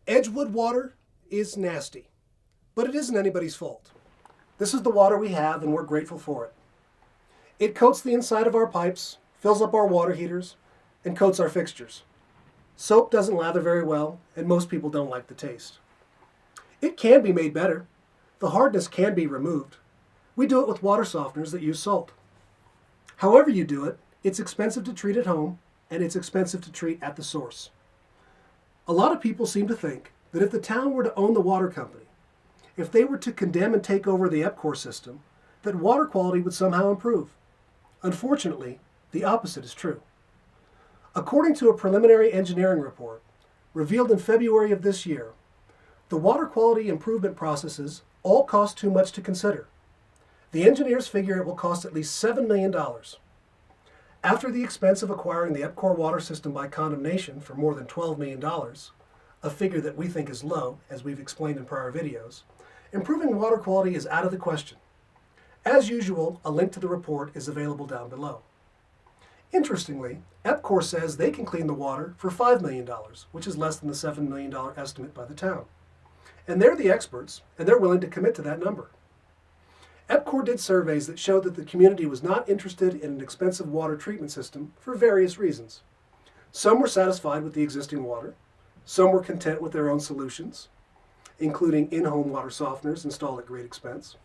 Edgewood water is nasty, but it isn't anybody's fault. This is the water we have, and we're grateful for it. It coats the inside of our pipes, fills up our water heaters, and coats our fixtures. Soap doesn't lather very well, and most people don't like the taste. It can be made better. The hardness can be removed. We do it with water softeners that use salt. However you do it, it's expensive to treat at home, and it's expensive to treat at the source. A lot of people seem to think that if the town were to own the water company, if they were to condemn and take over the EPCOR system, that water quality would somehow improve. Unfortunately, the opposite is true. According to a preliminary engineering report revealed in February of this year, the water quality improvement processes all cost too much to consider. The engineers figure it will cost at least $7 million. After the expense of acquiring the EPCOR water system by condemnation for more than $12 million, a figure that we think is low, as we've explained in prior videos, improving water quality is out of the question. As usual, a link to the report is available down below. Interestingly, EPCOR says they can clean the water for $5 million, which is less than the $7 million estimate by the town. And they're the experts, and they're willing to commit to that number. EPCOR did surveys that showed that the community was not interested in an expensive water treatment system for various reasons. Some were satisfied with the existing water. Some were content with their own solutions, including in-home water softeners installed at great expense.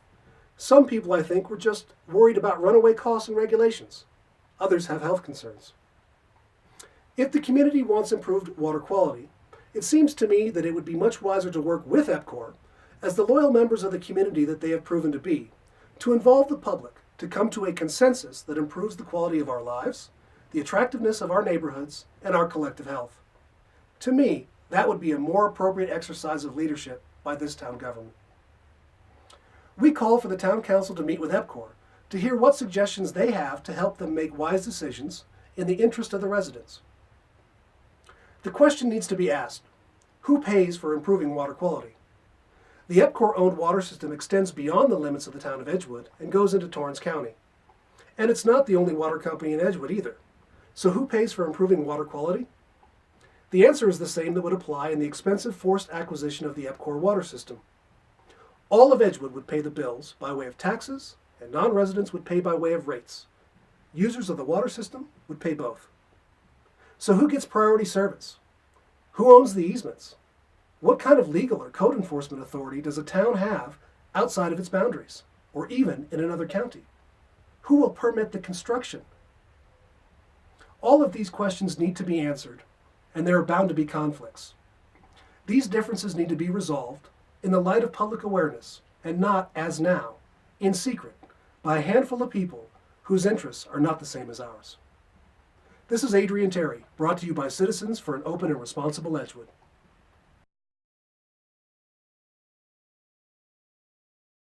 Some people, I think, were just worried about runaway costs and regulations. Others have health concerns. If the community wants improved water quality, it seems to me that it would be much wiser to work with EPCOR, as the loyal members of the community that they have proven to be, to involve the public to come to a consensus that improves the quality of our lives, the attractiveness of our neighborhoods, and our collective health. To me, that would be a more appropriate exercise of leadership by this town government. We call for the town council to meet with EPCOR to hear what suggestions they have to help them make wise decisions in the interest of the residents. The question needs to be asked: who pays for improving water quality? The EPCOR-owned water system extends beyond the limits of the town of Edgewood and goes into Torrance County. And it's not the only water company in Edgewood either. So who pays for improving water quality? The answer is the same that would apply in the expensive forced acquisition of the EPCOR water system. All of Edgewood would pay the bills by way of taxes, and non-residents would pay by way of rates. Users of the water system would pay both. So who gets priority service? Who owns the easements? What kind of legal or code enforcement authority does a town have outside of its boundaries, or even in another county? Who will permit the construction? All of these questions need to be answered, and there are bound to be conflicts. These differences need to be resolved in the light of public awareness, and not, as now, in secret, by a handful of people whose interests are not the same as ours. This is Adrian Terry, brought to you by Citizens for an Open and Responsible Edgewood.